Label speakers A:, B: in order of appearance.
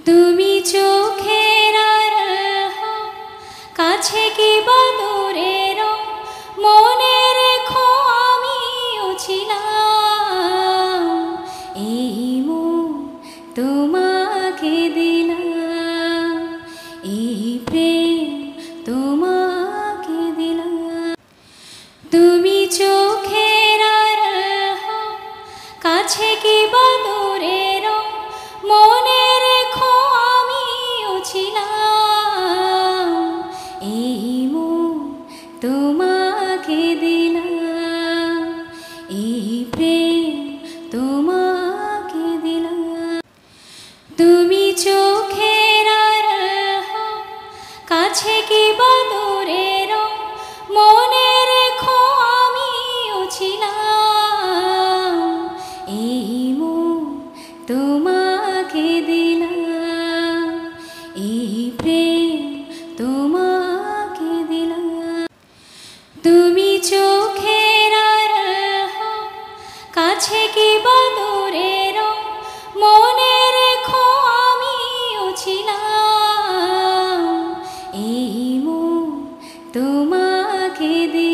A: তুমি চোখের আড়াল হও, কাছে কি বা দূরের, মনে রেখো আমিও ছিলাম। এই মন তোমাকে দিলাম, এই প্রেম তোমাকে দিলাম। তুমি চোখের আড়াল হও, কাছে কি বা দূরের, মনে রেখো আমিও ছিলাম। এই মন তোমাকে দিলাম, এই প্রেম তোমাকে দিলাম। তুমি চোখের আড়াল হও, কাছে কি বা দূরের, মনে রেখো আমিও ছিলাম। এই মন তোমাকে দিলাম, এই প্রেম তোমাকে দিলাম। তুমি চোখের আড়াল হও, কাছে কি বা দূরের, মনে রেখো আমিও ছিলাম। এই মন তোমাকে দিলাম।